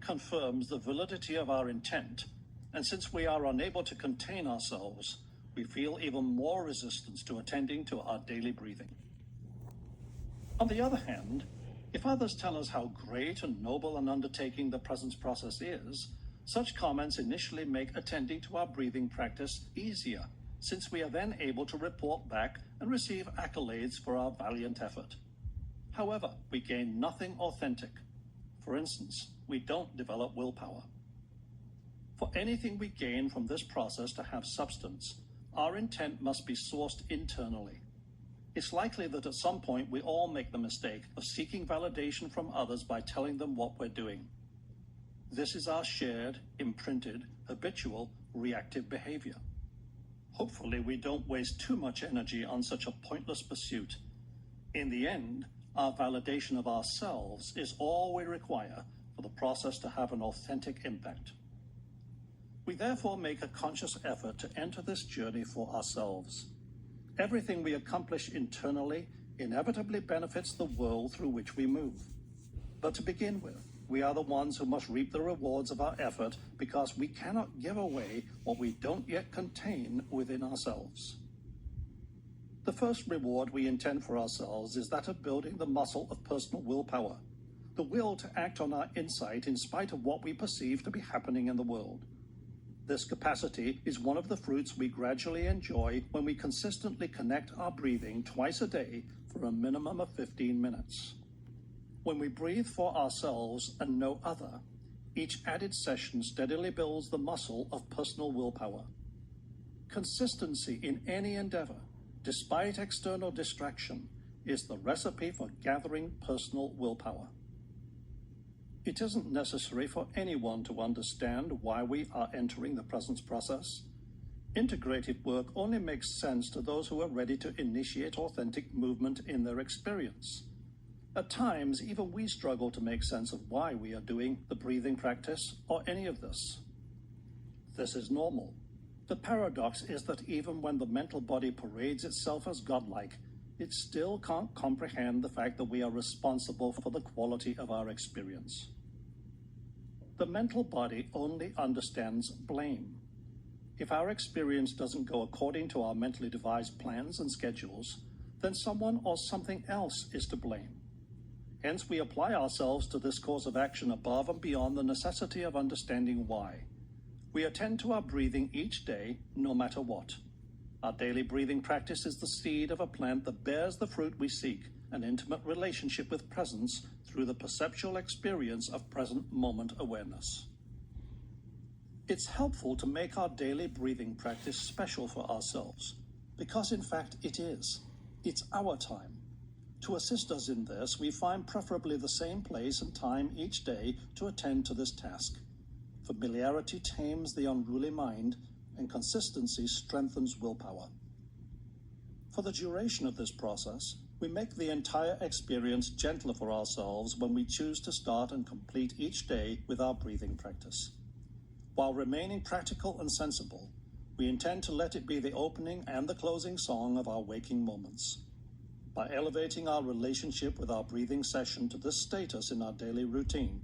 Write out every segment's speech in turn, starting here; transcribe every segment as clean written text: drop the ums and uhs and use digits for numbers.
confirms the validity of our intent, and since we are unable to contain ourselves, we feel even more resistance to attending to our daily breathing. On the other hand, if others tell us how great and noble an undertaking the presence process is, such comments initially make attending to our breathing practice easier, since we are then able to report back and receive accolades for our valiant effort. However, we gain nothing authentic. For instance, we don't develop willpower. For anything we gain from this process to have substance, our intent must be sourced internally. It's likely that at some point we all make the mistake of seeking validation from others by telling them what we're doing. This is our shared, imprinted, habitual, reactive behavior. Hopefully we don't waste too much energy on such a pointless pursuit. In the end, our validation of ourselves is all we require for the process to have an authentic impact. We therefore make a conscious effort to enter this journey for ourselves. Everything we accomplish internally inevitably benefits the world through which we move. But to begin with, we are the ones who must reap the rewards of our effort because we cannot give away what we don't yet contain within ourselves. The first reward we intend for ourselves is that of building the muscle of personal willpower, the will to act on our insight in spite of what we perceive to be happening in the world. This capacity is one of the fruits we gradually enjoy when we consistently connect our breathing twice a day for a minimum of 15 minutes. When we breathe for ourselves and no other, each added session steadily builds the muscle of personal willpower. Consistency in any endeavor, despite external distraction, is the recipe for gathering personal willpower. It isn't necessary for anyone to understand why we are entering the presence process. Integrated work only makes sense to those who are ready to initiate authentic movement in their experience. At times, even we struggle to make sense of why we are doing the breathing practice or any of this. This is normal. The paradox is that even when the mental body parades itself as godlike, it still can't comprehend the fact that we are responsible for the quality of our experience. The mental body only understands blame. If our experience doesn't go according to our mentally devised plans and schedules, then someone or something else is to blame. Hence, we apply ourselves to this course of action above and beyond the necessity of understanding why. We attend to our breathing each day, no matter what. Our daily breathing practice is the seed of a plant that bears the fruit we seek, an intimate relationship with presence through the perceptual experience of present moment awareness. It's helpful to make our daily breathing practice special for ourselves, because in fact it is. It's our time. To assist us in this, we find preferably the same place and time each day to attend to this task. Familiarity tames the unruly mind, and consistency strengthens willpower. For the duration of this process, we make the entire experience gentler for ourselves when we choose to start and complete each day with our breathing practice. While remaining practical and sensible, we intend to let it be the opening and the closing song of our waking moments. By elevating our relationship with our breathing session to this status in our daily routine,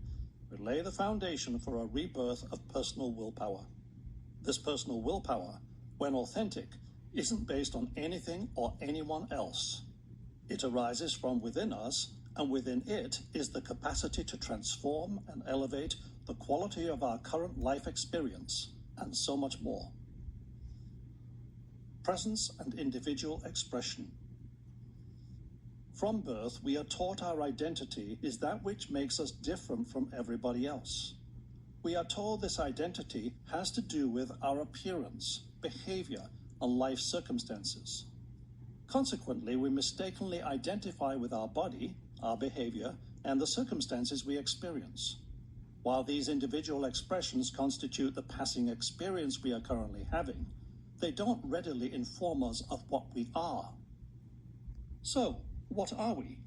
we lay the foundation for a rebirth of personal willpower. This personal willpower, when authentic, isn't based on anything or anyone else. It arises from within us, and within it is the capacity to transform and elevate the quality of our current life experience, and so much more. Presence and individual expression. From birth, we are taught our identity is that which makes us different from everybody else. We are told this identity has to do with our appearance, behavior, and life circumstances. Consequently, we mistakenly identify with our body, our behavior, and the circumstances we experience. While these individual expressions constitute the passing experience we are currently having, they don't readily inform us of what we are. So, what are we?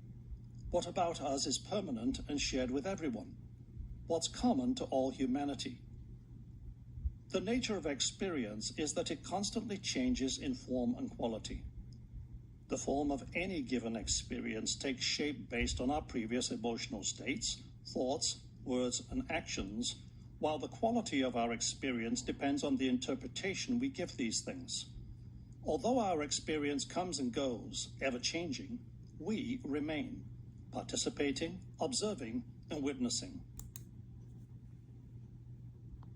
What about us is permanent and shared with everyone? What's common to all humanity? The nature of experience is that it constantly changes in form and quality. The form of any given experience takes shape based on our previous emotional states, thoughts, words, and actions, while the quality of our experience depends on the interpretation we give these things. Although our experience comes and goes, ever-changing, we remain, participating, observing, and witnessing.